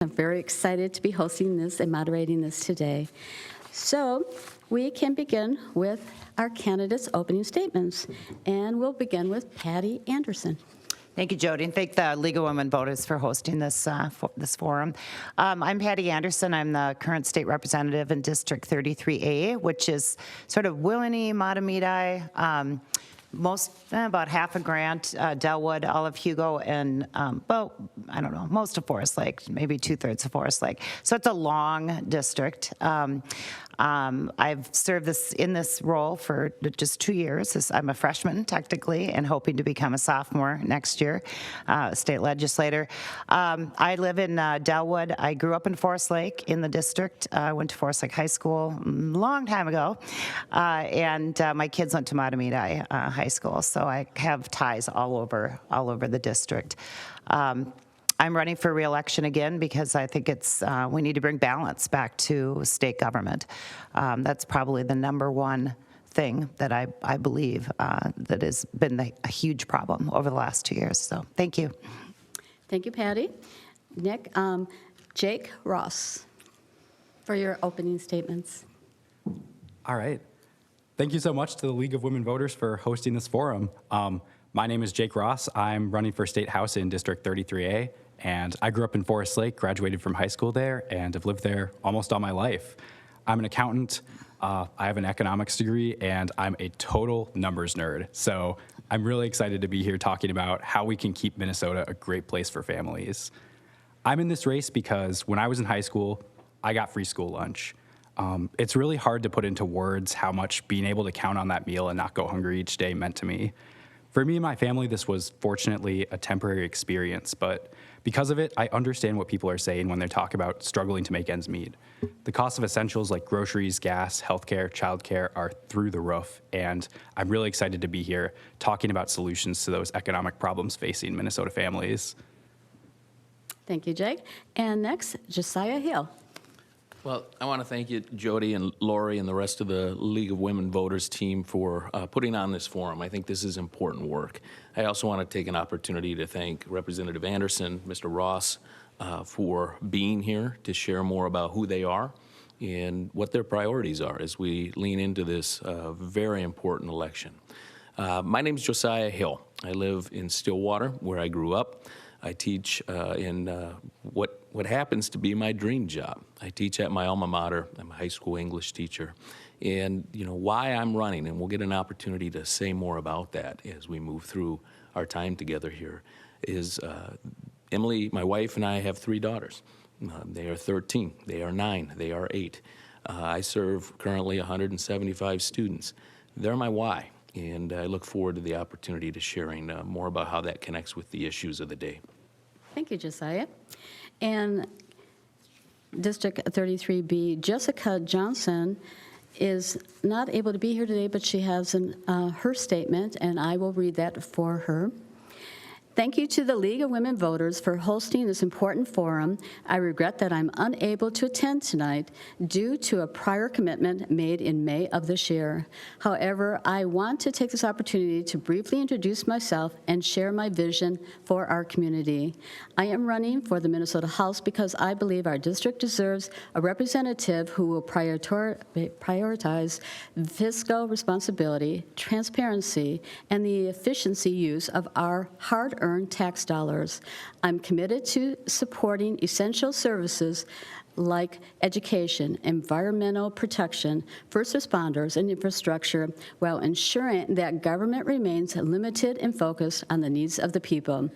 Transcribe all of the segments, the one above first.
I'm very excited to be hosting this and moderating this today. So we can begin with our candidates' opening statements, and we'll begin with Patti Anderson. Thank you, Jody, and thank the League of Women Voters for hosting this this forum. I'm Patti Anderson. I'm the current state representative in District 33A, which is sort of Willany, Matamidi, about half of Grant, Delwood, Olive Hugo, and most of Forest Lake, maybe 2/3 of Forest Lake. So it's a long district. I've served in this role for just 2 years. I'm a freshman, technically, and hoping to become a sophomore next year, state legislator. I live in Delwood. I grew up in Forest Lake in the district. I went to Forest Lake High School a long time ago, and my kids went to Matamidi High School, so I have ties all over the district. I'm running for re-election again because I think we need to bring balance back to state government. That's probably the number one thing that I believe that has been a huge problem over the last 2 years. So thank you. Thank you, Patti. Nick, Jake Ross, for your opening statements. All right. Thank you so much to the League of Women Voters for hosting this forum. My name is Jake Ross. I'm running for State House in District 33A, and I grew up in Forest Lake, graduated from high school there, and have lived there almost all my life. I'm an accountant. I have an economics degree, and I'm a total numbers nerd. So I'm really excited to be here talking about how we can keep Minnesota a great place for families. I'm in this race because when I was in high school, I got free school lunch. It's really hard to put into words how much being able to count on that meal and not go hungry each day meant to me. For me and my family, this was fortunately a temporary experience, but because of it, I understand what people are saying when they talk about struggling to make ends meet. The cost of essentials like groceries, gas, healthcare, childcare are through the roof, and I'm really excited to be here talking about solutions to those economic problems facing Minnesota families. Thank you, Jake. And next, Josiah Hill. Well, I want to thank you, Jody and Lori and the rest of the League of Women Voters team for putting on this forum. I think this is important work. I also want to take an opportunity to thank Representative Anderson, Mr. Ross, for being here to share more about who they are and what their priorities are as we lean into this very important election. My name is Josiah Hill. I live in Stillwater, where I grew up. I teach in what happens to be my dream job. I teach at my alma mater. I'm a high school English teacher. And why I'm running, and we'll get an opportunity to say more about that as we move through our time together here, is Emily, my wife, and I have 3 daughters. They are 13, they are 9, they are 8. I serve currently 175 students. They're my why. And I look forward to the opportunity to sharing more about how that connects with the issues of the day. Thank you, Josiah. And District 33B, Jessica Johnson is not able to be here today, but she has her statement, and I will read that for her. Thank you to the League of Women Voters for hosting this important forum. I regret that I'm unable to attend tonight due to a prior commitment made in May of this year. However, I want to take this opportunity to briefly introduce myself and share my vision for our community. I am running for the Minnesota House because I believe our district deserves a representative who will prioritize fiscal responsibility, transparency, and the efficiency use of our hard-earned tax dollars. I'm committed to supporting essential services like education, environmental protection, first responders, and infrastructure, while ensuring that government remains limited and focused on the needs of the people.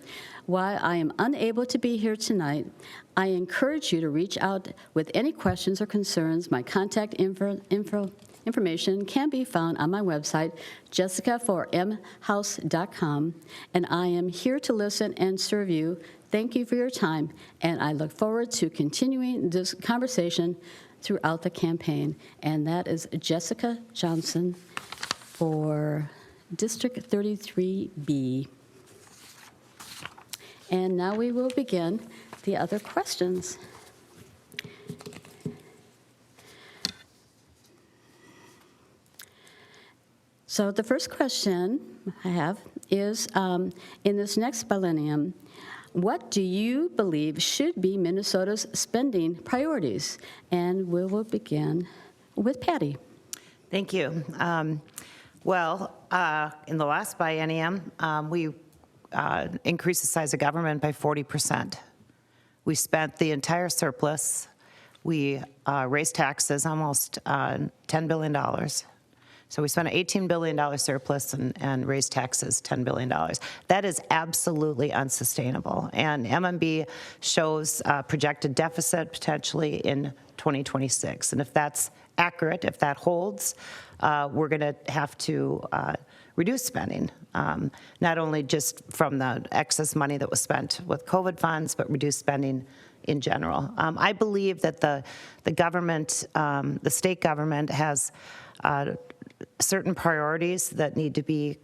While I am unable to be here tonight, I encourage you to reach out with any questions or concerns. My contact information can be found on my website, jessica4mhouse.com, and I am here to listen and serve you. Thank you for your time, and I look forward to continuing this conversation throughout the campaign. And that is Jessica Johnson for District 33B. And now we will begin the other questions. So the first question I have is, in this next biennium, What do you believe should be Minnesota's spending priorities? And we will begin with Patti. Thank you. In the last biennium, we increased the size of government by 40%. We spent the entire surplus. We raised taxes almost $10 billion. So we spent an $18 billion surplus and raised taxes $10 billion. That is absolutely unsustainable. And MMB shows projected deficit potentially in 2026. And if that's accurate, if that holds, we're going to have to reduce spending, not only just from the excess money that was spent with COVID funds, but reduce spending in general. I believe that the government, the state government has certain priorities that need to be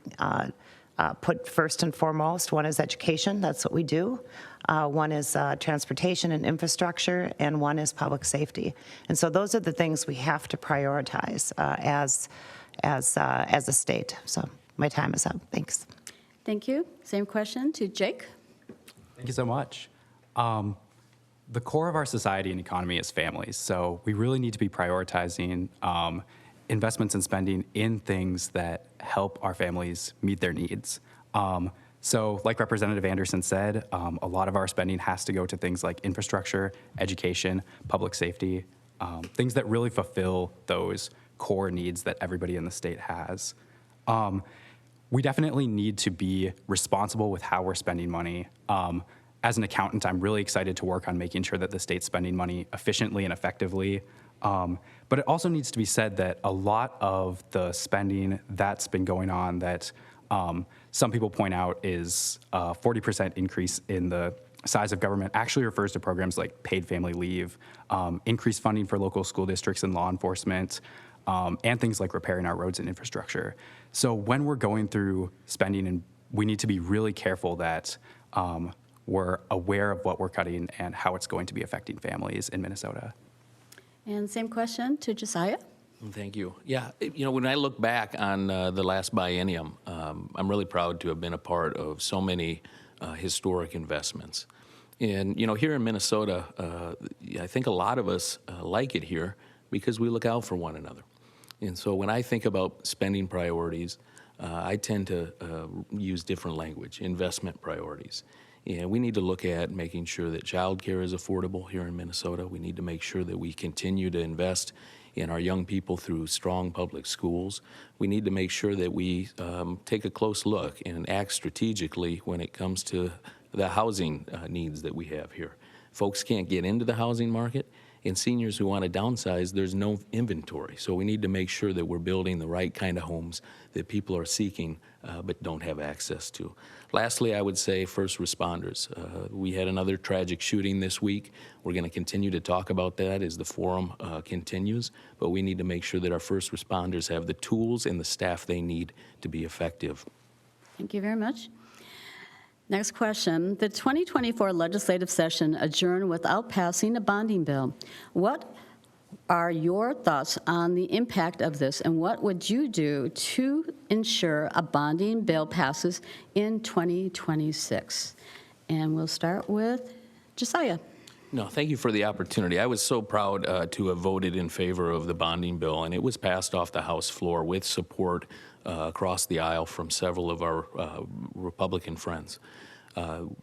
put first and foremost. One is education, that's what we do. One is transportation and infrastructure, and one is public safety. And so those are the things we have to prioritize as a state. So my time is up. Thanks. Thank you. Same question to Jake. Thank you so much. The core of our society and economy is families, so we really need to be prioritizing investments and spending in things that help our families meet their needs. So like Representative Anderson said, a lot of our spending has to go to things like infrastructure, education, public safety, things that really fulfill those core needs that everybody in the state has. We definitely need to be responsible with how we're spending money. As an accountant, I'm really excited to work on making sure that the state's spending money efficiently and effectively. But it also needs to be said that a lot of the spending that's been going on that some people point out is a 40% increase in the size of government actually refers to programs like paid family leave, increased funding for local school districts and law enforcement, and things like repairing our roads and infrastructure. So when we're going through spending, and we need to be really careful that we're aware of what we're cutting and how it's going to be affecting families in Minnesota. And same question to Josiah. Thank you. Yeah, when I look back on the last biennium, I'm really proud to have been a part of so many historic investments. And, here in Minnesota, I think a lot of us like it here because we look out for one another. And so when I think about spending priorities, I tend to use different language, investment priorities. And we need to look at making sure that childcare is affordable here in Minnesota. We need to make sure that we continue to invest in our young people through strong public schools. We need to make sure that we take a close look and act strategically when it comes to the housing needs that we have here. Folks can't get into the housing market, and seniors who want to downsize, there's no inventory. So we need to make sure that we're building the right kind of homes that people are seeking but don't have access to. Lastly, I would say first responders. We had another tragic shooting this week. We're going to continue to talk about that as the forum continues, but we need to make sure that our first responders have the tools and the staff they need to be effective. Thank you very much. Next question. The 2024 legislative session adjourned without passing a bonding bill. What are your thoughts on the impact of this, and what would you do to ensure a bonding bill passes in 2026? And we'll start with Josiah. No, thank you for the opportunity. I was so proud to have voted in favor of the bonding bill, and it was passed off the House floor with support across the aisle from several of our Republican friends.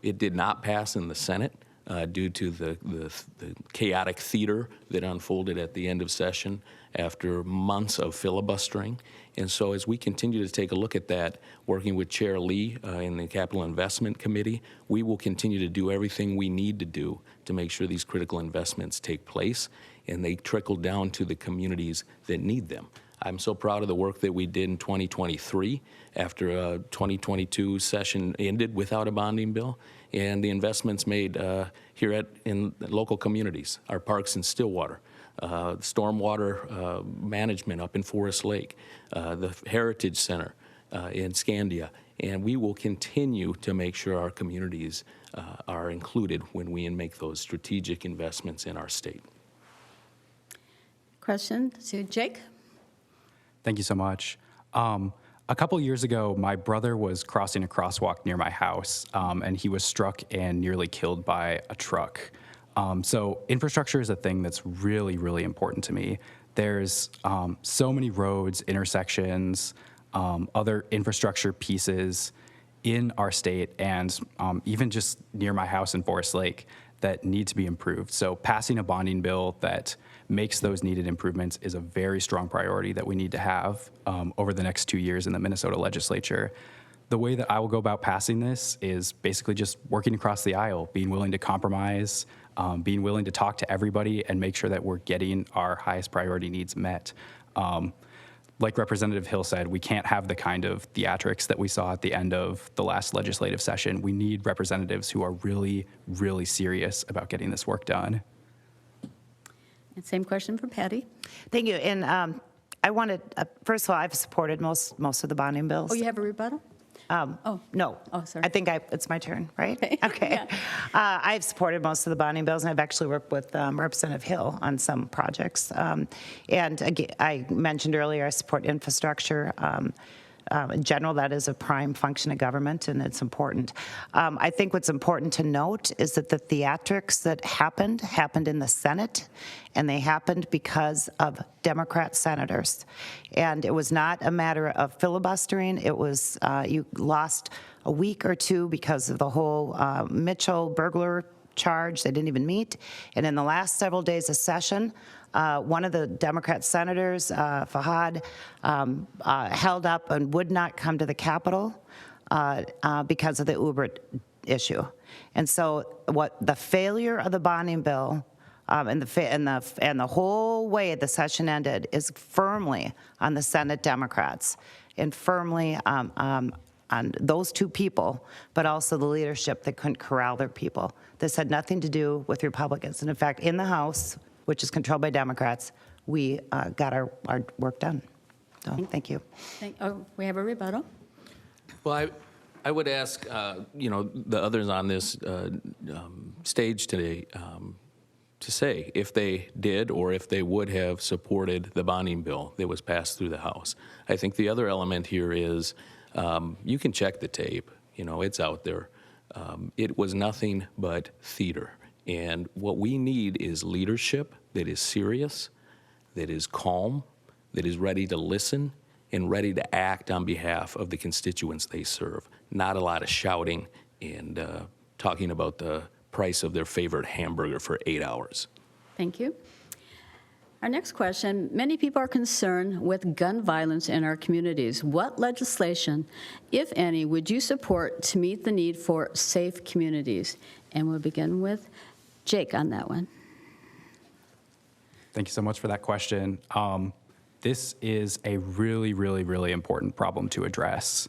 It did not pass in the Senate due to the chaotic theater that unfolded at the end of session after months of filibustering. And so as we continue to take a look at that, working with Chair Lee in the Capital Investment Committee, we will continue to do everything we need to do to make sure these critical investments take place and they trickle down to the communities that need them. I'm so proud of the work that we did in 2023 after a 2022 session ended without a bonding bill, and the investments made here in local communities, our parks in Stillwater, stormwater management up in Forest Lake, the Heritage Center in Scandia, and we will continue to make sure our communities are included when we make those strategic investments in our state. Question to Jake. Thank you so much. A couple years ago, my brother was crossing a crosswalk near my house, and he was struck and nearly killed by a truck. So infrastructure is a thing that's really, really important to me. There's so many roads, intersections, other infrastructure pieces in our state, and even just near my house in Forest Lake that need to be improved. So passing a bonding bill that makes those needed improvements is a very strong priority that we need to have over the next 2 years in the Minnesota legislature. The way that I will go about passing this is basically just working across the aisle, being willing to compromise, being willing to talk to everybody and make sure that we're getting our highest priority needs met. Like Representative Hill said, we can't have the kind of theatrics that we saw at the end of the last legislative session. We need representatives who are really, really serious about getting this work done. And same question for Patti. Thank you. And I wanted, first of all, I've supported most of the bonding bills. Oh, you have a rebuttal? No. Oh, sorry. I think it's my turn, right? Okay. Yeah. I've supported most of the bonding bills, and I've actually worked with Representative Hill on some projects. And again, I mentioned earlier, I support infrastructure. In general, that is a prime function of government, and it's important. I think what's important to note is that the theatrics that happened in the Senate, and they happened because of Democrat senators. And it was not a matter of filibustering. It was, you lost a week or two because of the whole Mitchell burglar charge. They didn't even meet. And in the last several days of session, one of the Democrat senators, Fahad, held up and would not come to the Capitol because of the Uber issue. And so, what the failure of the bonding bill and the whole way the session ended is firmly on the Senate Democrats and firmly on those two people, but also the leadership that couldn't corral their people. This had nothing to do with Republicans. And in fact, in the House, which is controlled by Democrats, we got our work done. So, thank you. We have a rebuttal. Well, I would ask, the others on this stage today to say if they did or if they would have supported the bonding bill that was passed through the House. I think the other element here is you can check the tape. It's out there. It was nothing but theater. And what we need is leadership that is serious, that is calm, that is ready to listen, and ready to act on behalf of the constituents they serve. Not a lot of shouting and talking about the price of their favorite hamburger for 8 hours. Thank you. Our next question, many people are concerned with gun violence in our communities. What legislation, if any, would you support to meet the need for safe communities? And we'll begin with Jake on that one. Thank you so much for that question. This is a really, really, really important problem to address.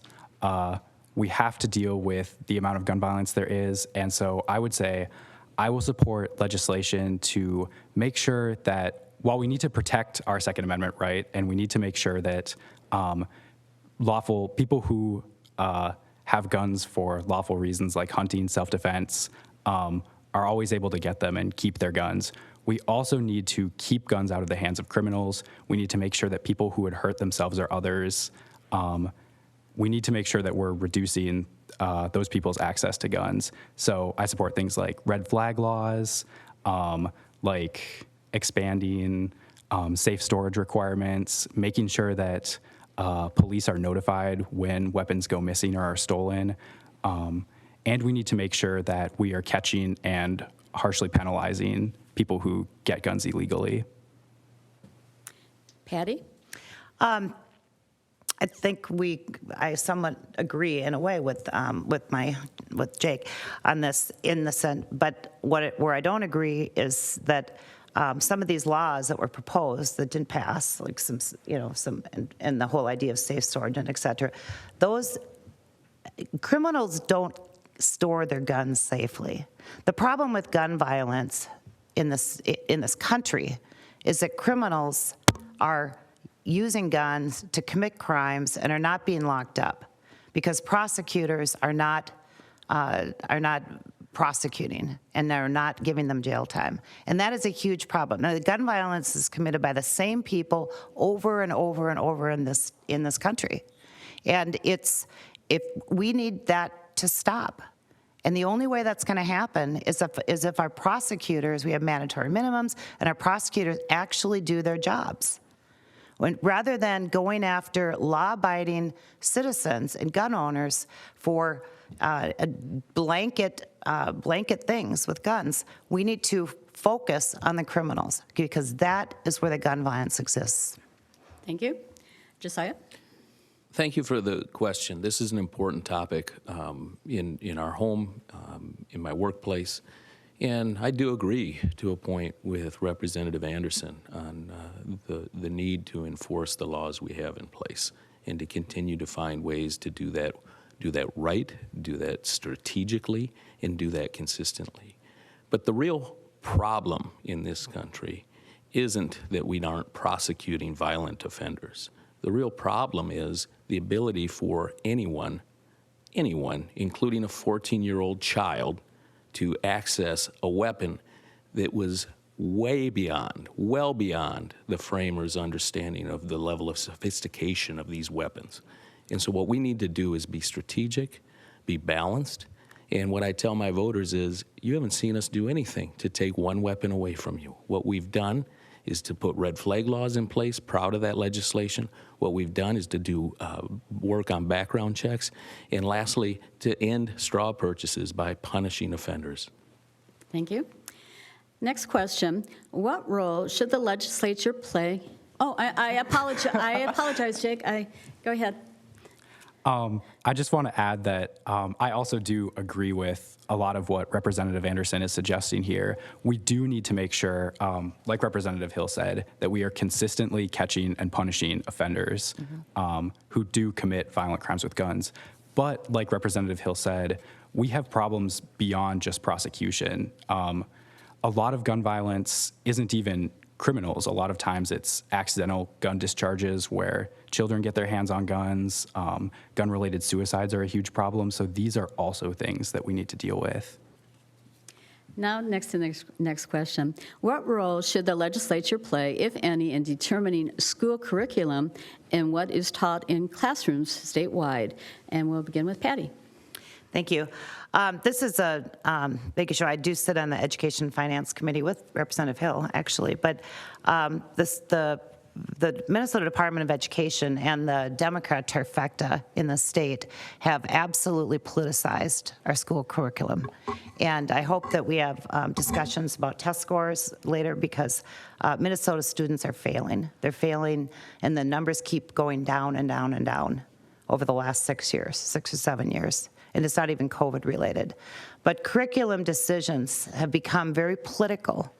We have to deal with the amount of gun violence there is, and so I would say I will support legislation to make sure that while we need to protect our Second Amendment right, and we need to make sure that lawful people who have guns for lawful reasons like hunting, self-defense, are always able to get them and keep their guns. We also need to keep guns out of the hands of criminals. We need to make sure that people who would hurt themselves or others, we need to make sure that we're reducing those people's access to guns. So I support things like red flag laws, like expanding safe storage requirements, making sure that police are notified when weapons go missing or are stolen. And we need to make sure that we are catching and harshly penalizing people who get guns illegally. Patti? I think I somewhat agree in a way with Jake on this in the sense, but where I don't agree is that some of these laws that were proposed that didn't pass, like some, and the whole idea of safe storage and et cetera, those criminals don't store their guns safely. The problem with gun violence in this country is that criminals are using guns to commit crimes and are not being locked up because prosecutors are not prosecuting and they're not giving them jail time. And that is a huge problem. Now, the gun violence is committed by the same people over and over and over in this country. And if we need that to stop. And the only way that's going to happen is if our prosecutors, we have mandatory minimums, and our prosecutors actually do their jobs. Rather than going after law-abiding citizens and gun owners for blanket things with guns, we need to focus on the criminals, because that is where the gun violence exists. Thank you. Josiah? Thank you for the question. This is an important topic in our home, in my workplace, and I do agree to a point with Representative Anderson on the need to enforce the laws we have in place and to continue to find ways to do that right, do that strategically, and do that consistently. But the real problem in this country isn't that we aren't prosecuting violent offenders. The real problem is the ability for anyone, including a 14-year-old child, to access a weapon that was well beyond the framers' understanding of the level of sophistication of these weapons. And so what we need to do is be strategic, be balanced, and what I tell my voters is, you haven't seen us do anything to take one weapon away from you. What we've done is to put red flag laws in place, proud of that legislation. What we've done is to do work on background checks. And lastly, to end straw purchases by punishing offenders. Thank you. Next question. What role should the legislature play? Oh, I apologize, Jake. Go ahead. I just want to add that I also do agree with a lot of what Representative Anderson is suggesting here. We do need to make sure, like Representative Hill said, that we are consistently catching and punishing offenders who do commit violent crimes with guns. But like Representative Hill said, we have problems beyond just prosecution. A lot of gun violence isn't even criminals. A lot of times it's accidental gun discharges where children get their hands on guns. Gun-related suicides are a huge problem. So these are also things that we need to deal with. Now, next question. What role should the legislature play, if any, in determining school curriculum and what is taught in classrooms statewide? And we'll begin with Patti. Thank you. This is a big issue. I do sit on the Education and Finance Committee with Representative Hill, actually. But the Minnesota Department of Education and the Democrat trifecta in the state have absolutely politicized our school curriculum. And I hope that we have discussions about test scores later, because Minnesota students are failing. They're failing, and the numbers keep going down and down and down over the last 6 or 7 years. And it's not even COVID related. But curriculum decisions have become very political,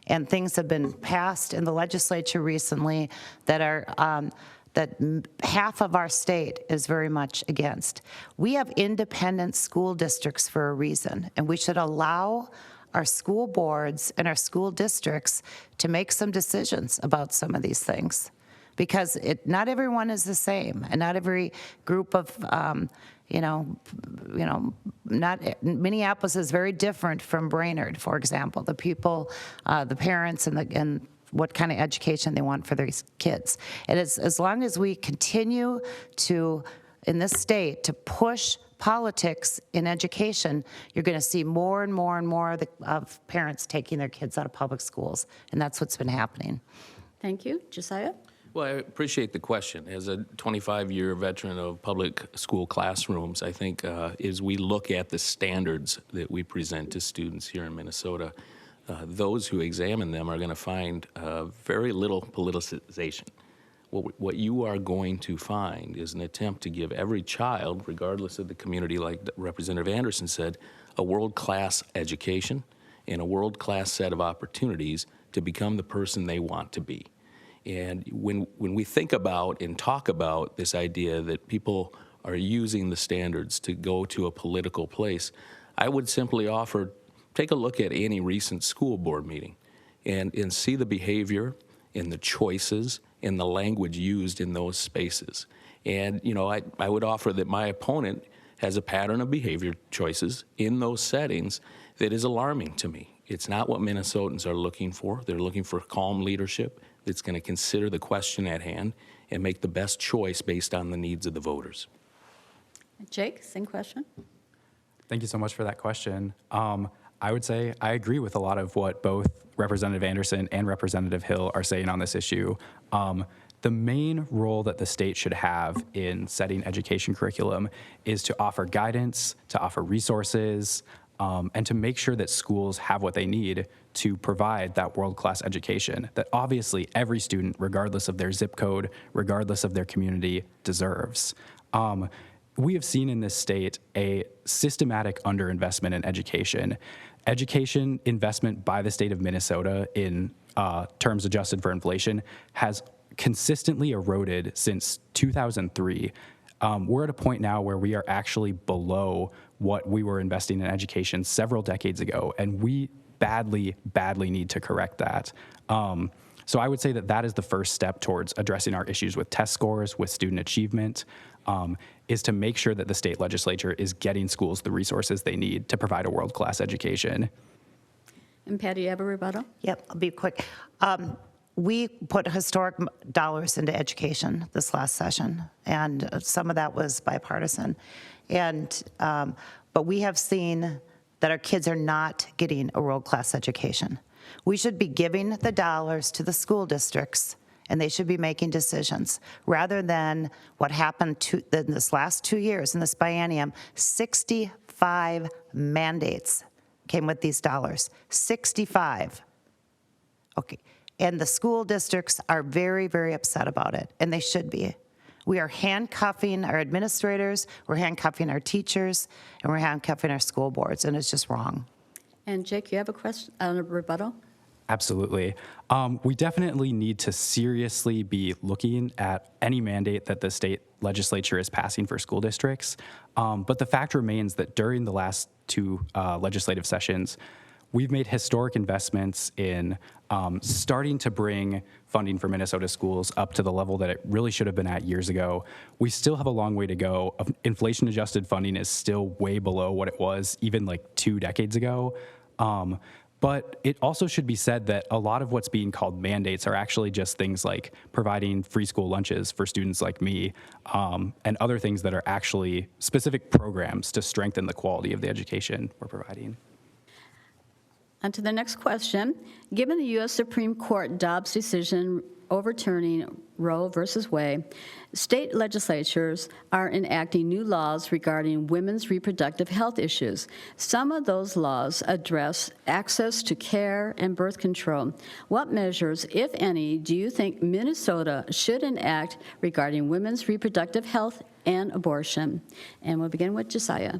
and things have been passed in the legislature recently that are that half of our state is very much against. We have independent school districts for a reason, and we should allow our school boards and our school districts to make some decisions about some of these things, because not everyone is the same, and not every group of not Minneapolis is very different from Brainerd, for example. The people, the parents, and what kind of education they want for their kids. And as long as we continue to, in this state, to push politics in education, you're going to see more and more and more of parents taking their kids out of public schools, and that's what's been happening. Thank you. Josiah? Well, I appreciate the question. As a 25-year veteran of public school classrooms, I think as we look at the standards that we present to students here in Minnesota, those who examine them are going to find very little politicization. What you are going to find is an attempt to give every child, regardless of the community, like Representative Anderson said, a world-class education and a world-class set of opportunities to become the person they want to be. And when we think about and talk about this idea that people are using the standards to go to a political place, I would simply offer, take a look at any recent school board meeting and see the behavior and the choices and the language used in those spaces. And, I would offer that my opponent has a pattern of behavior choices in those settings that is alarming to me. It's not what Minnesotans are looking for. They're looking for calm leadership. that's going to consider the question at hand and make the best choice based on the needs of the voters. Jake, same question. Thank you so much for that question. I would say I agree with a lot of what both Representative Anderson and Representative Hill are saying on this issue. The main role that the state should have in setting education curriculum is to offer guidance, to offer resources, and to make sure that schools have what they need to provide that world-class education that obviously every student, regardless of their zip code, regardless of their community, deserves. We have seen in this state a systematic underinvestment in education. Education investment by the state of Minnesota in terms adjusted for inflation has consistently eroded since 2003. We're at a point now where we are actually below what we were investing in education several decades ago, and we badly, badly need to correct that. So I would say that that is the first step towards addressing our issues with test scores, with student achievement, is to make sure that the state legislature is getting schools the resources they need to provide a world-class education. And Patti, you have a rebuttal? Yep, I'll be quick. We put historic dollars into education this last session, and some of that was bipartisan. And but we have seen that our kids are not getting a world-class education. We should be giving the dollars to the school districts, and they should be making decisions, rather than what happened in this last 2 years, in this biennium. 65 mandates came with these dollars. 65. Okay. And the school districts are very, very upset about it, and they should be. We are handcuffing our administrators, we're handcuffing our teachers, and we're handcuffing our school boards, and it's just wrong. And Jake, you have a question, a rebuttal? Absolutely. We definitely need to seriously be looking at any mandate that the state legislature is passing for school districts. But the fact remains that during the last two legislative sessions, we've made historic investments in starting to bring funding for Minnesota schools up to the level that it really should have been at years ago. We still have a long way to go. Inflation-adjusted funding is still way below what it was even like 2 decades ago. But it also should be said that a lot of what's being called mandates are actually just things like providing free school lunches for students like me, and other things that are actually specific programs to strengthen the quality of the education we're providing. On to the next question. Given the US Supreme Court Dobbs decision overturning Roe versus Wade, state legislatures are enacting new laws regarding women's reproductive health issues. Some of those laws address access to care and birth control. What measures, if any, do you think Minnesota should enact regarding women's reproductive health and abortion? And we'll begin with Josiah.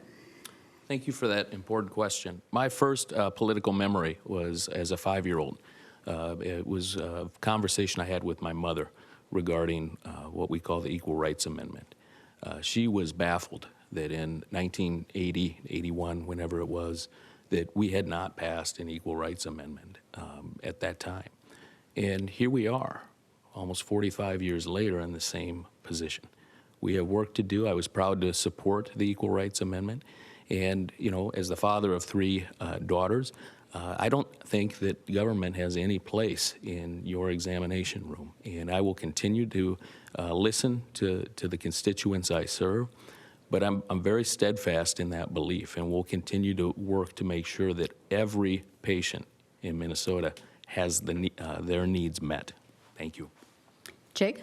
Thank you for that important question. My first political memory was as a 5-year-old. It was a conversation I had with my mother regarding what we call the Equal Rights Amendment. She was baffled that in 1980, 81, whenever it was, that we had not passed an Equal Rights Amendment at that time. And here we are, almost 45 years later, in the same position. We have work to do. I was proud to support the Equal Rights Amendment. And, you know, as the father of 3 daughters, I don't think that government has any place in your examination room. And I will continue to listen to the constituents I serve. But I'm very steadfast in that belief, and we'll continue to work to make sure that every patient in Minnesota has their needs met. Thank you. Jake?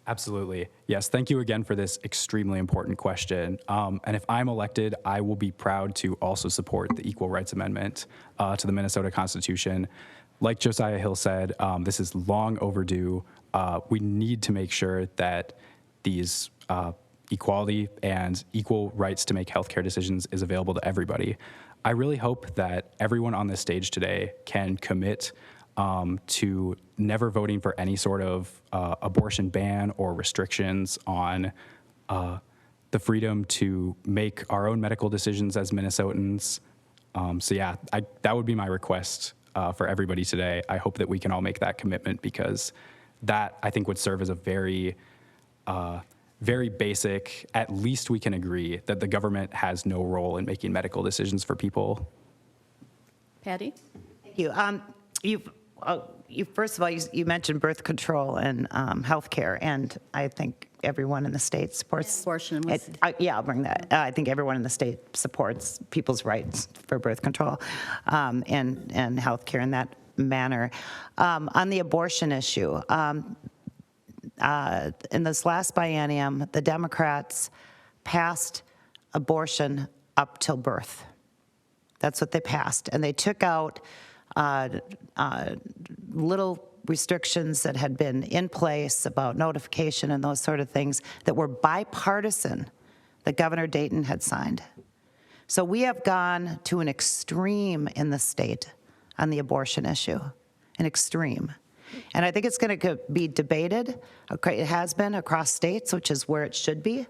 Absolutely. Yes, thank you again for this extremely important question. And if I'm elected, I will be proud to also support the Equal Rights Amendment to the Minnesota Constitution. Like Josiah Hill said, this is long overdue. We need to make sure that these equality and equal rights to make healthcare decisions is available to everybody. I really hope that everyone on this stage today can commit to never voting for any sort of abortion ban or restrictions on the freedom to make our own medical decisions as Minnesotans. So yeah, that would be my request for everybody today. I hope that we can all make that commitment, because that, I think, would serve as a very, very basic, at least we can agree that the government has no role in making medical decisions for people. Patti? Thank you. First of all, you mentioned birth control and health care, and I think everyone in the state supports. Abortion was- Yeah, I'll bring that. I think everyone in the state supports people's rights for birth control and health care in that manner. On the abortion issue, in this last biennium, the Democrats passed abortion up till birth. That's what they passed. And they took out little restrictions that had been in place about notification and those sort of things that were bipartisan that Governor Dayton had signed. So we have gone to an extreme in the state on the abortion issue, an extreme. And I think it's going to be debated. It has been across states, which is where it should be,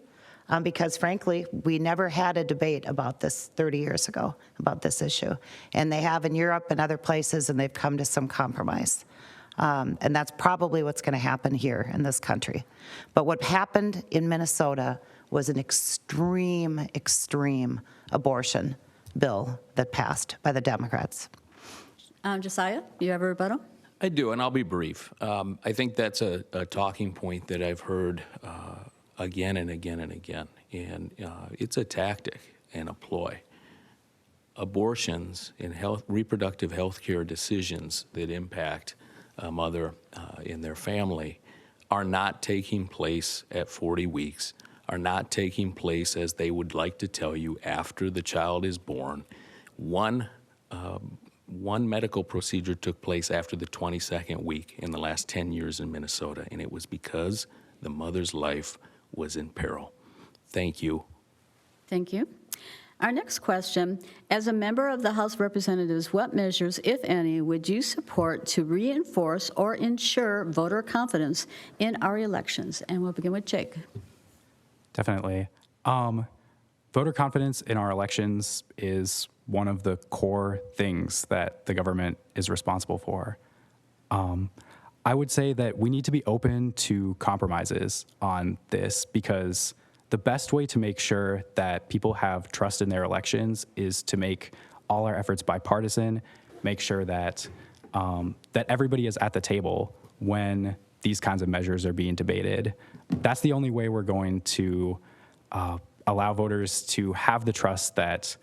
because frankly, we never had a debate about this 30 years ago, about this issue. And they have in Europe and other places, and they've come to some compromise. And that's probably what's going to happen here in this country. But what happened in Minnesota was an extreme abortion bill that passed by the Democrats. Josiah, you have a rebuttal? I do, and I'll be brief. I think that's a talking point that I've heard again and again and again, and it's a tactic and a ploy. Abortions and reproductive health care decisions that impact a mother and their family are not taking place at 40 weeks, are not taking place as they would like to tell you after the child is born. One medical procedure took place after the 22nd week in the last 10 years in Minnesota, and it was because the mother's life was in peril. Thank you. Thank you. Our next question, as a member of the House of Representatives, what measures, if any, would you support to reinforce or ensure voter confidence in our elections? And we'll begin with Jake. Definitely. Voter confidence in our elections is one of the core things that the government is responsible for. I would say that we need to be open to compromises on this, because the best way to make sure that people have trust in their elections is to make all our efforts bipartisan, make sure that that everybody is at the table when these kinds of measures are being debated. That's the only way we're going to allow voters to have the trust that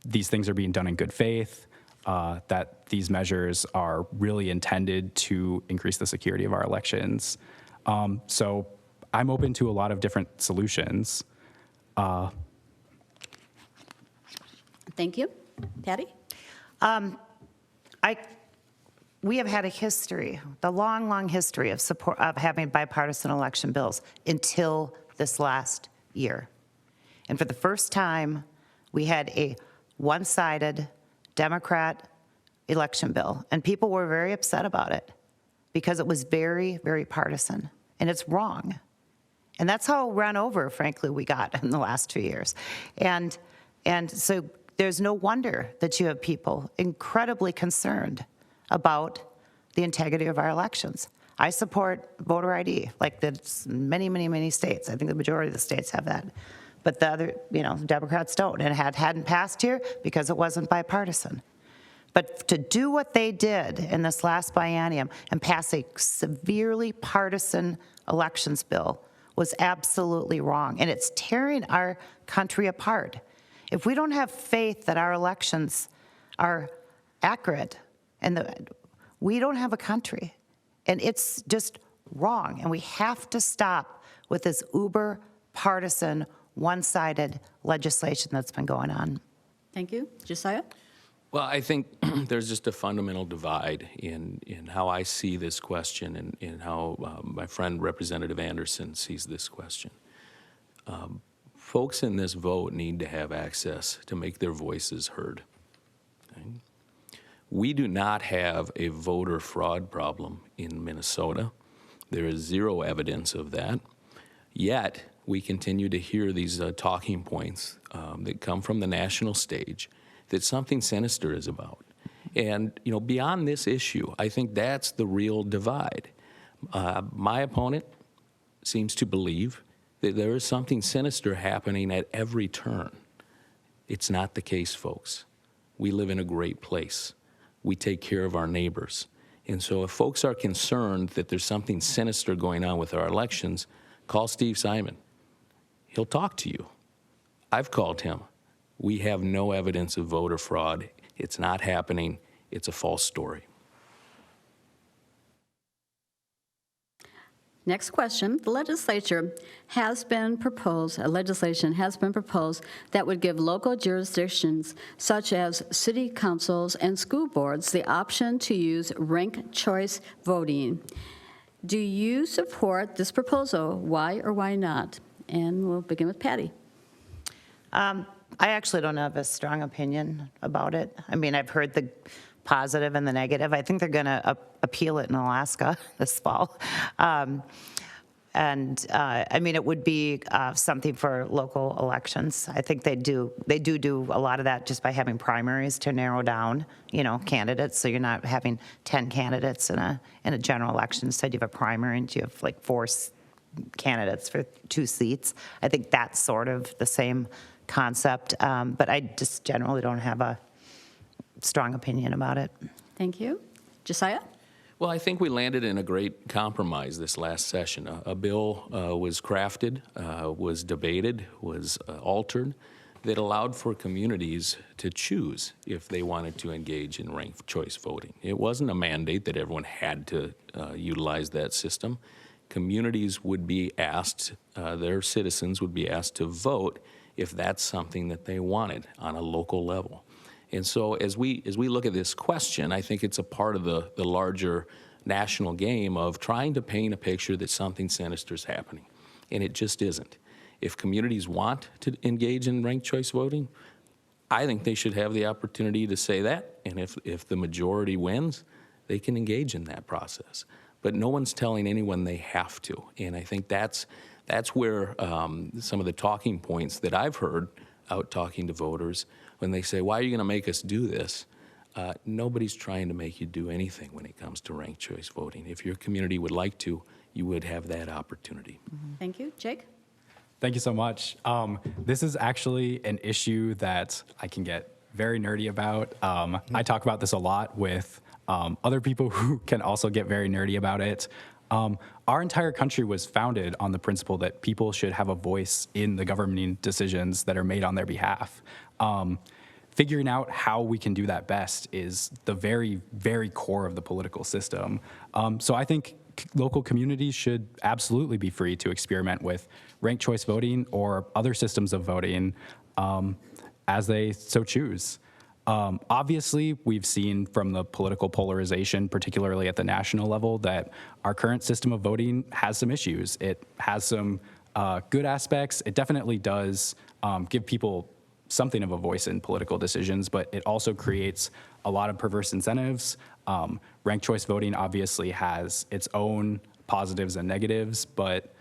these things are being done in good faith, that these measures are really intended to increase the security of our elections. So I'm open to a lot of different solutions. Thank you. Patti? We have had a history, the long history of support of having bipartisan election bills until this last year. And for the first time, we had a one-sided Democrat election bill, and people were very upset about it because it was very partisan, and it's wrong. And that's how run over, frankly, we got in the last 2 years. And so there's no wonder that you have people incredibly concerned about the integrity of our elections. I support voter ID, like that's many states. I think the majority of the states have that. But the other, Democrats don't, and it hadn't passed here because it wasn't bipartisan. But to do what they did in this last biennium and pass a severely partisan elections bill was absolutely wrong, and it's tearing our country apart. If we don't have faith that our elections are accurate, we don't have a country, and it's just wrong, and we have to stop with this uber partisan, one-sided legislation that's been going on. Thank you. Josiah? Well, I think there's just a fundamental divide in how I see this question and in how my friend Representative Anderson sees this question. Folks in this vote need to have access to make their voices heard. Okay? We do not have a voter fraud problem in Minnesota. There is zero evidence of that. Yet, we continue to hear these talking points that come from the national stage that something sinister is about. And, beyond this issue, I think that's the real divide. My opponent seems to believe that there is something sinister happening at every turn. It's not the case, folks. We live in a great place. we take care of our neighbors. And so if folks are concerned that there's something sinister going on with our elections, call Steve Simon. He'll talk to you. I've called him. We have no evidence of voter fraud. It's not happening. It's a false story. Next question. The legislature has been proposed, legislation has been proposed that would give local jurisdictions such as city councils and school boards the option to use ranked choice voting. Do you support this proposal? Why or why not? And we'll begin with Patti. I actually don't have a strong opinion about it. I mean, I've heard the positive and the negative. I think they're going to appeal it in Alaska this fall. I mean, it would be something for local elections. I think they do a lot of that just by having primaries to narrow down, candidates. So you're not having 10 candidates in a general election. Instead, you have a primary and you have like 4 candidates for 2 seats. I think that's sort of the same concept, but I just generally don't have a strong opinion about it. Thank you. Josiah? Well, I think we landed in a great compromise this last session. A bill was crafted, was debated, was altered, that allowed for communities to choose if they wanted to engage in ranked choice voting. It wasn't a mandate that everyone had to utilize that system. Communities would be asked, their citizens would be asked to vote if that's something that they wanted on a local level. And so as we look at this question, I think it's a part of the larger national game of trying to paint a picture that something sinister is happening, and it just isn't. If communities want to engage in ranked choice voting, I think they should have the opportunity to say that, and if the majority wins, they can engage in that process. But no one's telling anyone they have to, and I think that's where some of the talking points that I've heard out talking to voters, when they say, why are you going to make us do this? Nobody's trying to make you do anything when it comes to ranked choice voting. If your community would like to, you would have that opportunity. Thank you. Jake? Thank you so much. This is actually an issue that I can get very nerdy about. I talk about this a lot with other people who can also get very nerdy about it. Our entire country was founded on the principle that people should have a voice in the governing decisions that are made on their behalf. Figuring out how we can do that best is the very, very core of the political system. So I think local communities should absolutely be free to experiment with ranked choice voting or other systems of voting as they so choose. Obviously, we've seen from the political polarization, particularly at the national level, that our current system of voting has some issues. It has some good aspects. It definitely does give people something of a voice in political decisions, but it also creates a lot of perverse incentives. Ranked choice voting obviously has its own positives and negatives, but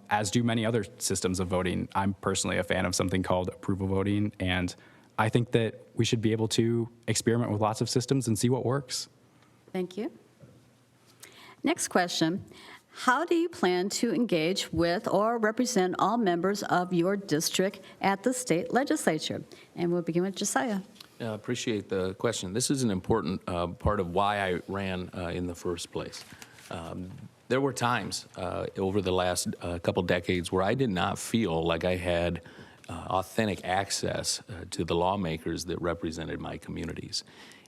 as do many other systems of voting, I'm personally a fan of something called approval voting, and I think that we should be able to experiment with lots of systems and see what works. Thank you. Next question. How do you plan to engage with or represent all members of your district at the state legislature? And we'll begin with Josiah. Appreciate the question. This is an important part of why I ran in the first place. There were times over the last couple decades where I did not feel like I had authentic access to the lawmakers that represented my communities.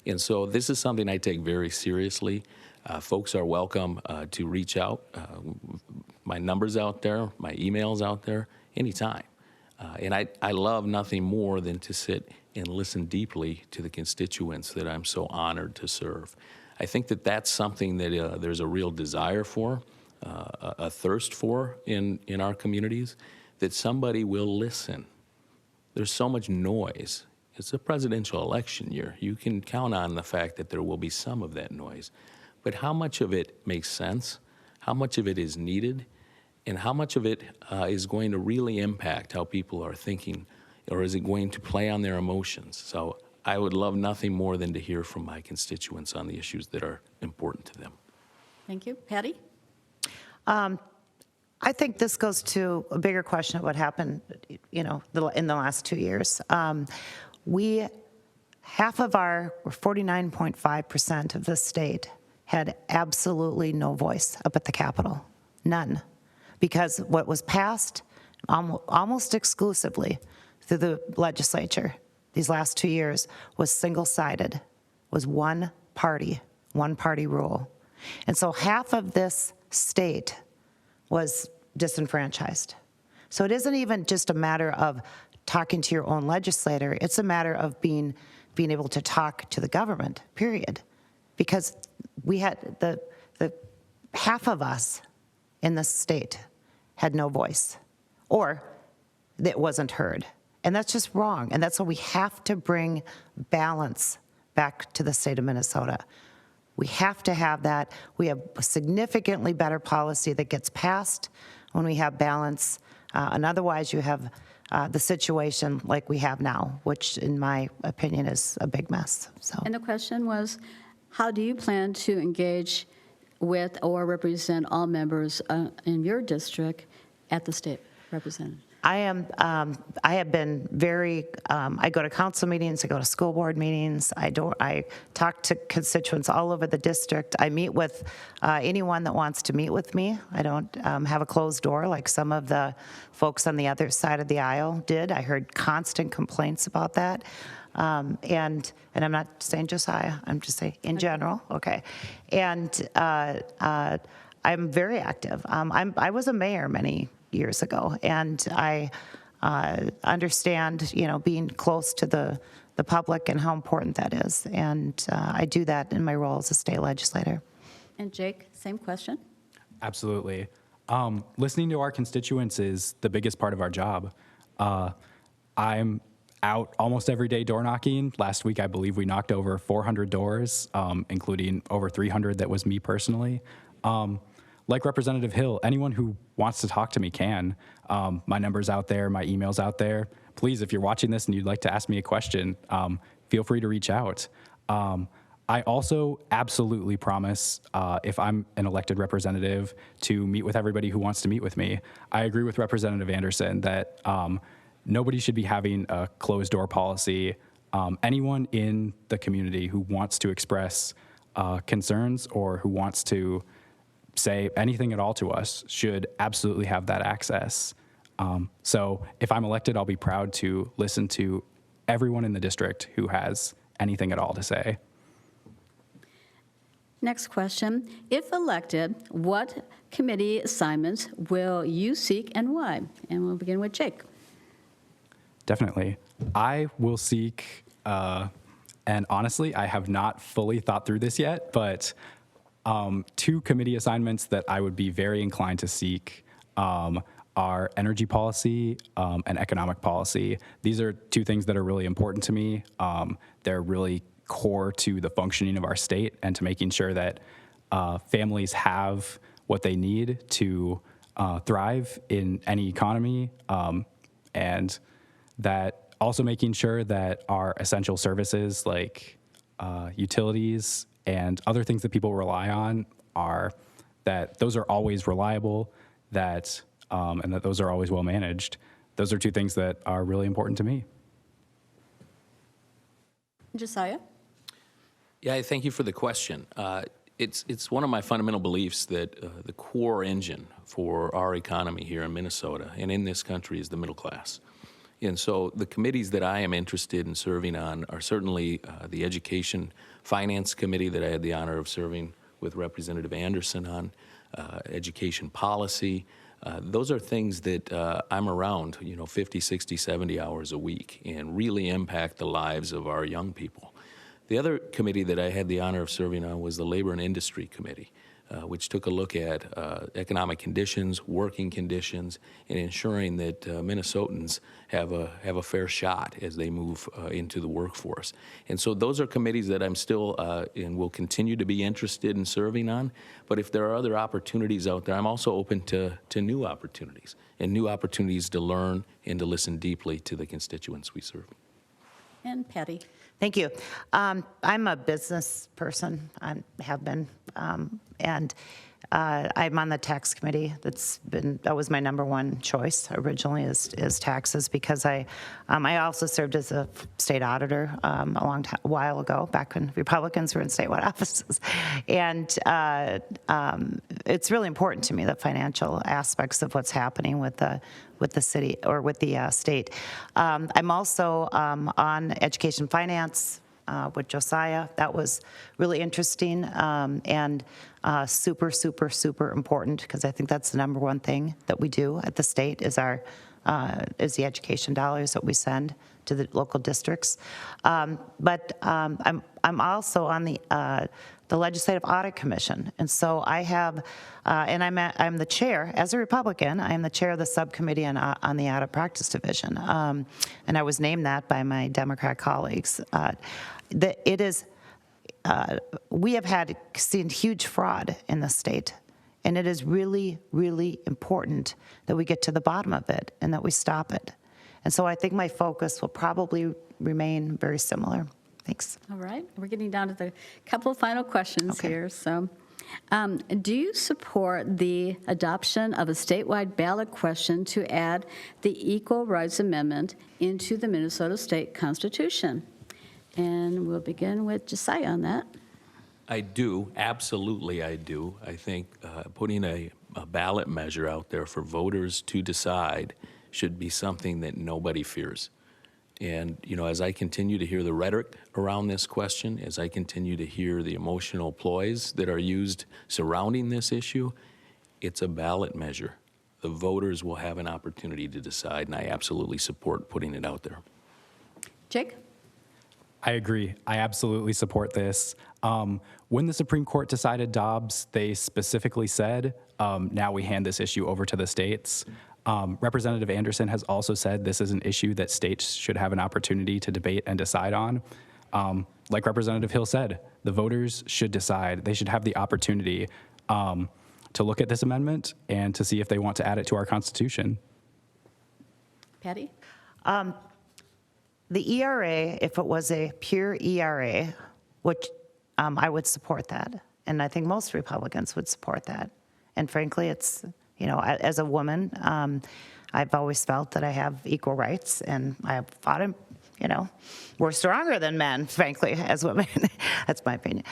And so this is something I take very seriously. Folks are welcome to reach out. My number's out there, my email's out there, anytime. And I love nothing more than to sit and listen deeply to the constituents that I'm so honored to serve. I think that that's something that there's a real desire for, a thirst for in our communities, that somebody will listen. There's so much noise. It's a presidential election year. You can count on the fact that there will be some of that noise. But how much of it makes sense? How much of it is needed? And how much of it is going to really impact how people are thinking? Or is it going to play on their emotions? So I would love nothing more than to hear from my constituents on the issues that are important to them. Thank you. Patti? I think this goes to a bigger question of what happened, in the last 2 years. We half of our, or 49.5% of the state had absolutely no voice up at the Capitol. None. Because what was passed almost exclusively through the legislature these last 2 years was single-sided, was one party rule. And so half of this state was disenfranchised. So it isn't even just a matter of talking to your own legislator, it's a matter of being able to talk to the government, period. Because we had the half of us in this state had no voice, or that wasn't heard. And that's just wrong. And that's why we have to bring balance back to the state of Minnesota. We have to have that. We have a significantly better policy that gets passed when we have balance. And otherwise, you have the situation like we have now, which in my opinion is a big mess. So. And the question was, how do you plan to engage with or represent all members in your district at the state representative? I have been very, I go to council meetings, I go to school board meetings, I talk to constituents all over the district. I meet with anyone that wants to meet with me. I don't have a closed door like some of the folks on the other side of the aisle did. I heard constant complaints about that. And I'm not saying Josiah, I'm just saying in general, okay. And I'm very active. I was a mayor many years ago, and I understand, being close to the public and how important that is. And I do that in my role as a state legislator. And Jake, same question. Absolutely. Listening to our constituents is the biggest part of our job. I'm out almost every day door knocking. Last week, I believe we knocked over 400 doors, including over 300 that was me personally. Like Representative Hill, anyone who wants to talk to me can. My number's out there, my email's out there. Please, if you're watching this and you'd like to ask me a question, feel free to reach out. I also absolutely promise, if I'm an elected representative, to meet with everybody who wants to meet with me. I agree with Representative Anderson that nobody should be having a closed door policy. Anyone in the community who wants to express concerns or who wants to say anything at all to us should absolutely have that access. So if I'm elected, I'll be proud to listen to everyone in the district who has anything at all to say. Next question. If elected, what committee assignments will you seek and why? And we'll begin with Jake. Definitely. I will seek, and honestly, I have not fully thought through this yet, but 2 committee assignments that I would be very inclined to seek are energy policy and economic policy. These are 2 things that are really important to me. They're really core to the functioning of our state and to making sure that families have what they need to thrive in any economy, and that also making sure that our essential services like utilities and other things that people rely on that those are always reliable, and that those are always well managed. Those are 2 things that are really important to me. Josiah? Yeah, I thank you for the question. It's one of my fundamental beliefs that the core engine for our economy here in Minnesota and in this country is the middle class. And so the committees that I am interested in serving on are certainly the Education Finance Committee that I had the honor of serving with Representative Anderson on, education policy. Those are things that I'm around, 50, 60, 70 hours a week and really impact the lives of our young people. The other committee that I had the honor of serving on was the Labor and Industry Committee, which took a look at economic conditions, working conditions, and ensuring that Minnesotans have a fair shot as they move into the workforce. And so those are committees that I'm still and will continue to be interested in serving on. But if there are other opportunities out there, I'm also open to new opportunities and new opportunities to learn and to listen deeply to the constituents we serve. And Patti? Thank you. I'm a business person. I have been And I'm on the tax committee. That was my number one choice originally is taxes, because I also served as a state auditor a while ago, back when Republicans were in statewide offices. And it's really important to me, the financial aspects of what's happening with the city or with the state. I'm also on education finance with Josiah. That was really interesting and super, super, super important, because I think that's the number one thing that we do at the state is the education dollars that we send to the local districts. But I'm also on the Legislative Audit Commission, and so I have, and I'm the chair as a Republican. I am the chair of the subcommittee on the Audit Practice Division, and I was named that by my Democrat colleagues. We have seen huge fraud in the state, and it is really, really important that we get to the bottom of it and that we stop it. And so I think my focus will probably remain very similar. Thanks. All right, we're getting down to the couple final questions here. So, do you support the adoption of a statewide ballot question to add the Equal Rights Amendment into the Minnesota State Constitution? And we'll begin with Josiah on that. I do, absolutely I do. I think putting a ballot measure out there for voters to decide should be something that nobody fears. And, you know, as I continue to hear the rhetoric around this question, as I continue to hear the emotional ploys that are used surrounding this issue, it's a ballot measure. The voters will have an opportunity to decide, and I absolutely support putting it out there. Jake? I agree. I absolutely support this. When the Supreme Court decided Dobbs, they specifically said, now we hand this issue over to the states. Representative Anderson has also said this is an issue that states should have an opportunity to debate and decide on. Like Representative Hill said, the voters should decide. They should have the opportunity to look at this amendment and to see if they want to add it to our Constitution. Patti? The ERA, if it was a pure ERA, which I would support that, and I think most Republicans would support that. And frankly, it's, you know, as a woman, I've always felt that I have equal rights, and I have fought him. You know, we're stronger than men, frankly, as women. That's my opinion.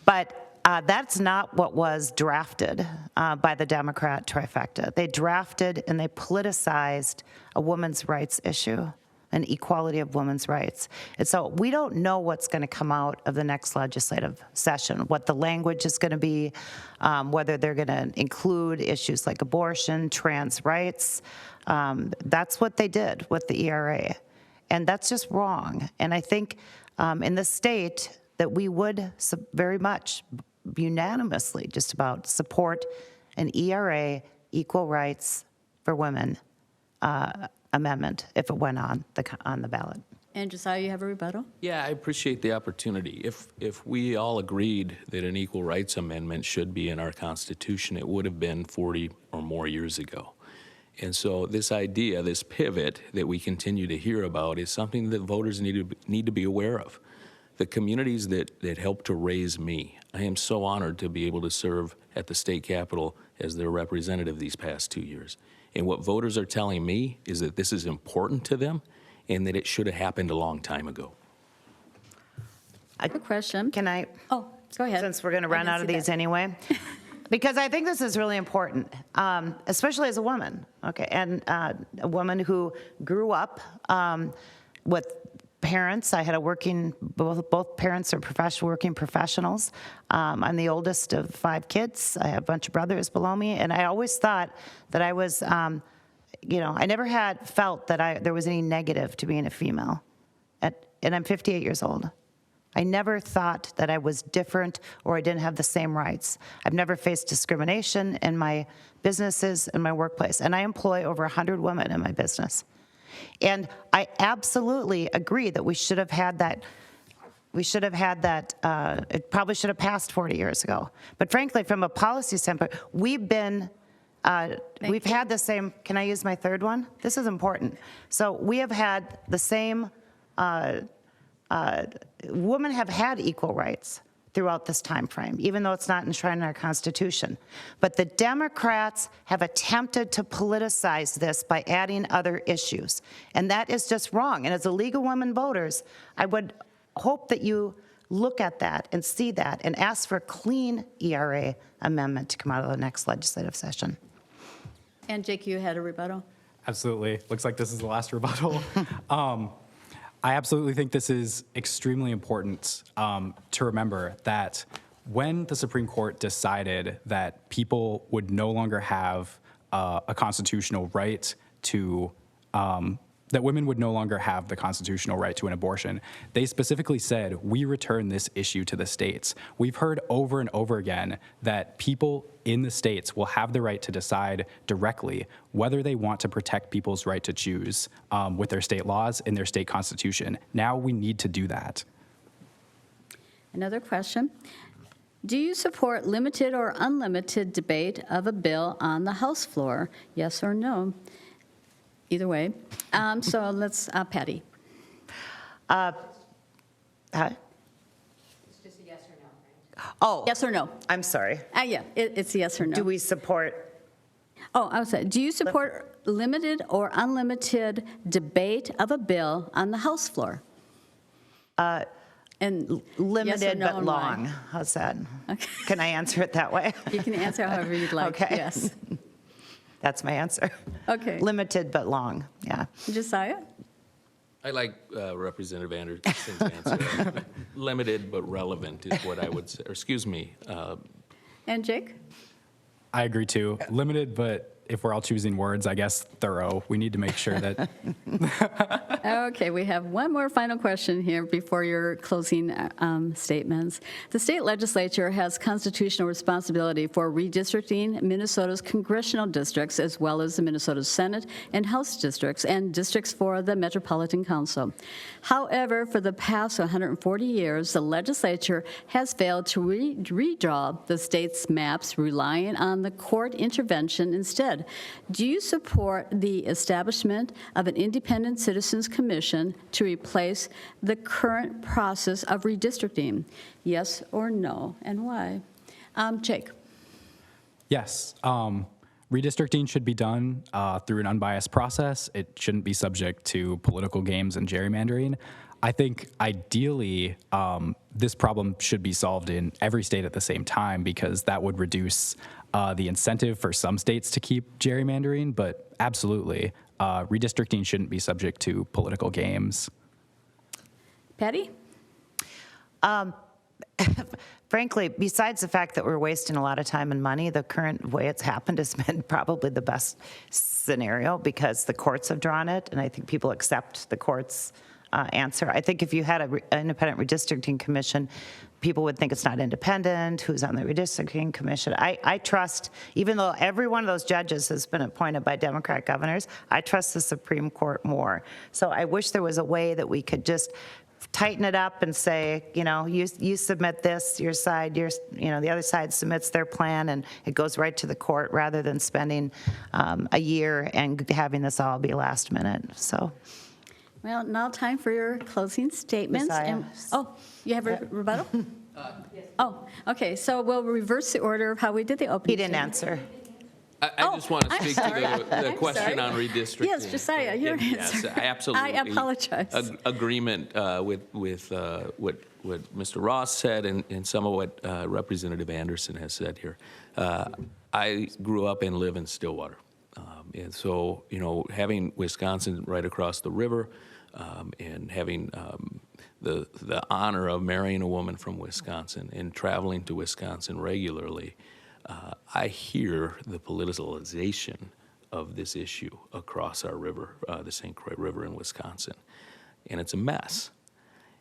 But that's not what was drafted by the Democrat trifecta. They drafted and they politicized a women's rights issue, an equality of women's rights. And so we don't know what's going to come out of the next legislative session, what the language is going to be, whether they're going to include issues like abortion, trans rights. That's what they did with the ERA. And that's just wrong. And I think in the state that we would very much unanimously just about support an ERA, equal rights for women, amendment if it went on the ballot. And Josiah, you have a rebuttal? Yeah, I appreciate the opportunity. If we all agreed that an equal rights amendment should be in our Constitution, it would have been 40 or more years ago. And so this idea, this pivot that we continue to hear about is something that voters need to be aware of. The communities that helped to raise me, I am so honored to be able to serve at the state capitol as their representative these past 2 years. And what voters are telling me is that this is important to them and that it should have happened a long time ago. I have a question. Can I? Oh, go ahead. Since we're going to I run didn't out of see these that. anyway. Because I think this is really important, especially as a woman, okay, and a woman who grew up with parents. I had both parents are working professionals. I'm the oldest of 5 kids. I have a bunch of brothers below me, and I always thought that I was, you know, I never had felt that there was any negative to being a female, and I'm 58 years old. I never thought that I was different or I didn't have the same rights. I've never faced discrimination in my businesses and my workplace, and I employ over 100 women in my business. And I absolutely agree that we should have had that. It probably should have passed 40 years ago. But frankly, from a policy standpoint, we've had the same. Can I use my third one? This is important. So we have had the same. Women have had equal rights throughout this time frame, even though it's not enshrined in our Constitution. But the Democrats have attempted to politicize this by adding other issues, and that is just wrong. And as a League of Women Voters, I would hope that you look at that and see that and ask for a clean ERA amendment to come out of the next legislative session. And Jake, you had a rebuttal? Absolutely. Looks like this is the last rebuttal. I absolutely think this is extremely important to remember that when the Supreme Court decided that people would no longer have a constitutional right to, that women would no longer have the constitutional right to an abortion, they specifically said, we return this issue to the states. We've heard over and over again that people in the states will have the right to decide directly whether they want to protect people's right to choose with their state laws in their state constitution. Now we need to do that. Another question. Do you support limited or unlimited debate of a bill on the House floor? Yes or no? Either way. So let's, Patti. Huh? It's just a yes or no, right? Oh, Yes or no? I'm sorry. Yeah, it's yes or no. Do we support? Oh, I was saying, do you support limited or unlimited debate of a bill on the House floor? And Limited yes or no but and why? long. How's that? Okay. Can I answer it that way? You can answer however you'd like. Okay. Yes. That's my answer. Okay. Limited but long, yeah. Josiah? I like Representative Anderson's answer. Limited but relevant is what I would say, or excuse me. And Jake? I agree too. Limited, but if we're all choosing words, I guess thorough. We need to make sure that Okay, we have one more final question here before your closing statements. The state legislature has constitutional responsibility for redistricting Minnesota's congressional districts, as well as the Minnesota Senate and House districts, and districts for the Metropolitan Council. However, for the past 140 years, the legislature has failed to redraw the state's maps, relying on the court intervention instead. Do you support the establishment of an independent citizens commission to replace the current process of redistricting? Yes or no, and why? Jake? yes, redistricting should be done through an unbiased process. It shouldn't be subject to political games and gerrymandering. I think ideally this problem should be solved in every state at the same time, because that would reduce the incentive for some states to keep gerrymandering. But absolutely, redistricting shouldn't be subject to political games. Patti? Frankly, besides the fact that we're wasting a lot of time and money, the current way it's happened has been probably the best scenario, because the courts have drawn it, and I think people accept the court's answer. I think if you had an independent redistricting commission, people would think it's not independent. Who's on the redistricting commission? I trust, even though every one of those judges has been appointed by Democrat governors, I trust the Supreme Court more. So I wish there was a way that we could just tighten it up and say, you know, you submit this, your side, the other side submits their plan, and it goes right to the court, rather than spending a year and having this all be last minute. So. Well, now time for your closing statements. Josiah. Oh, you have a rebuttal? Yes. Oh, okay, so we'll reverse the order of how we did the opening. He didn't answer. I just want to I'm speak sorry. to the I'm question sorry. on redistricting. Yes, Josiah, your Yes, answer. absolutely. I apologize. Agreement with what Mr. Ross said, and some of what Representative Anderson has said here. I grew up and live in Stillwater. And so, having Wisconsin right across the river, and having the honor of marrying a woman from Wisconsin and traveling to Wisconsin regularly, I hear the politicization of this issue across our river, the St. Croix River in Wisconsin, and it's a mess.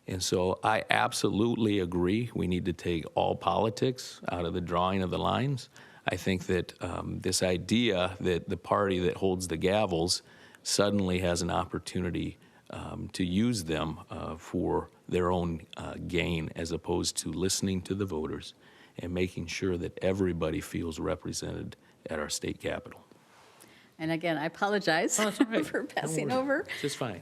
And so I absolutely agree we need to take all politics out of the drawing of the lines. I think that this idea that the party that holds the gavels suddenly has an opportunity to use them for their own gain, as opposed to listening to the voters and making sure that everybody feels represented at our state capitol. And again, I apologize Oh, it's all right. for Don't passing worry. over. Just fine.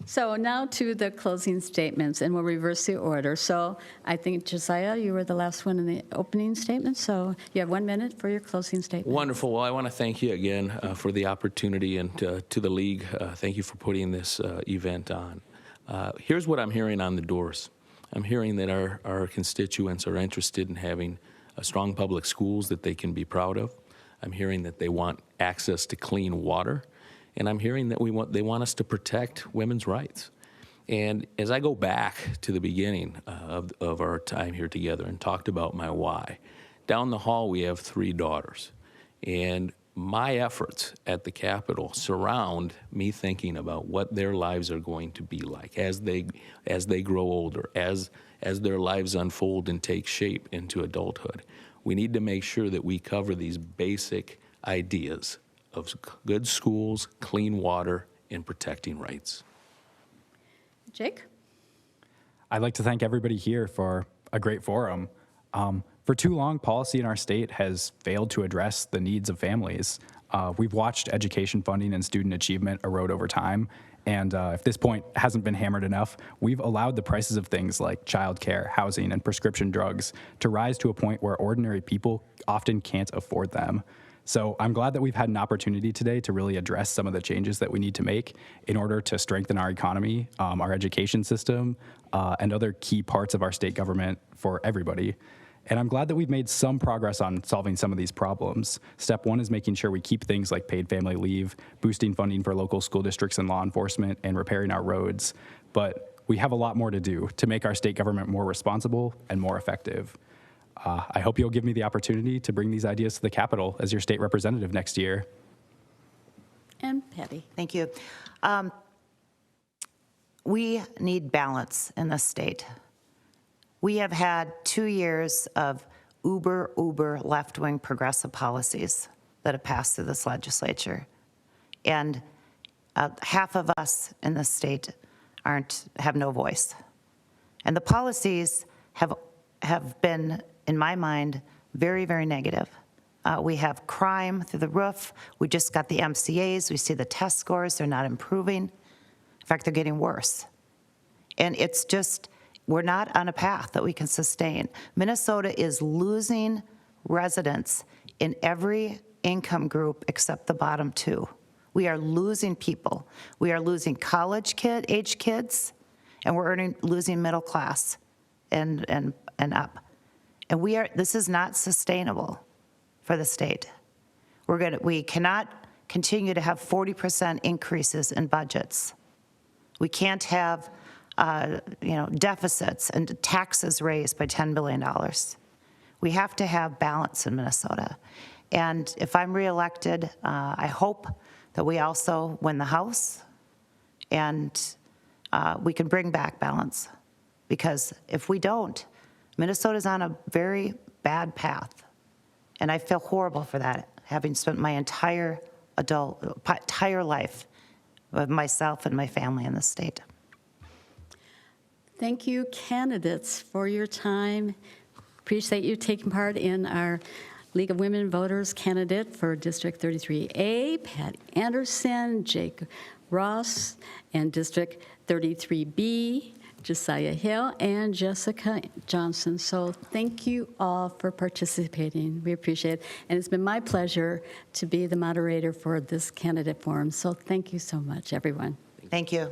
So now to the closing statements, and we'll reverse the order. So I think, Josiah, you were the last one in the opening statement, so you have 1 minute for your closing statement. Wonderful. Well, I want to thank you again for the opportunity, and to the league, thank you for putting this event on. Here's what I'm hearing on the doors. I'm hearing that our constituents are interested in having strong public schools that they can be proud of. I'm hearing that they want access to clean water. And I'm hearing that they want us to protect women's rights. And as I go back to the beginning of our time here together and talked about my why, down the hall we have 3 daughters. And my efforts at the Capitol surround me thinking about what their lives are going to be like as they grow older, as their lives unfold and take shape into adulthood. We need to make sure that we cover these basic ideas of good schools, clean water, and protecting rights. Jake? I'd like to thank everybody here for a great forum. For too long, policy in our state has failed to address the needs of families. We've watched education funding and student achievement erode over time, and if this point hasn't been hammered enough, we've allowed the prices of things like childcare, housing, and prescription drugs to rise to a point where ordinary people often can't afford them. So I'm glad that we've had an opportunity today to really address some of the changes that we need to make in order to strengthen our economy, our education system, and other key parts of our state government for everybody. And I'm glad that we've made some progress on solving some of these problems. Step 1 is making sure we keep things like paid family leave, boosting funding for local school districts and law enforcement, and repairing our roads. But we have a lot more to do to make our state government more responsible and more effective. I hope you'll give me the opportunity to bring these ideas to the Capitol as your state representative next year. And Patti. Thank you. We need balance in this state. We have had 2 years of uber left-wing progressive policies that have passed through this legislature. And half of us in this state have no voice. And the policies have been, in my mind, very, very negative. We have crime through the roof. We just got the MCAs. We see the test scores. They're not improving. In fact, they're getting worse. And it's just, we're not on a path that we can sustain. Minnesota is losing residents in every income group except the bottom 2. We are losing people. We are losing college-age kids, and we're losing middle class and up. And this is not sustainable for the state. We cannot continue to have 40% increases in budgets. We can't have deficits and taxes raised by $10 billion. We have to have balance in Minnesota. And if I'm reelected, I hope that we also win the House and we can bring back balance. Because if we don't, Minnesota's on a very bad path. And I feel horrible for that, having spent my entire life with myself and my family in the state. Thank you, candidates, for your time. Appreciate you taking part in our League of Women Voters candidate for District 33A, Patti Anderson, Jake Ross, and District 33B, Josiah Hill, and Jessica Johnson. So thank you all for participating. We appreciate it. And it's been my pleasure to be the moderator for this candidate forum. So thank you so much, everyone. Thank you.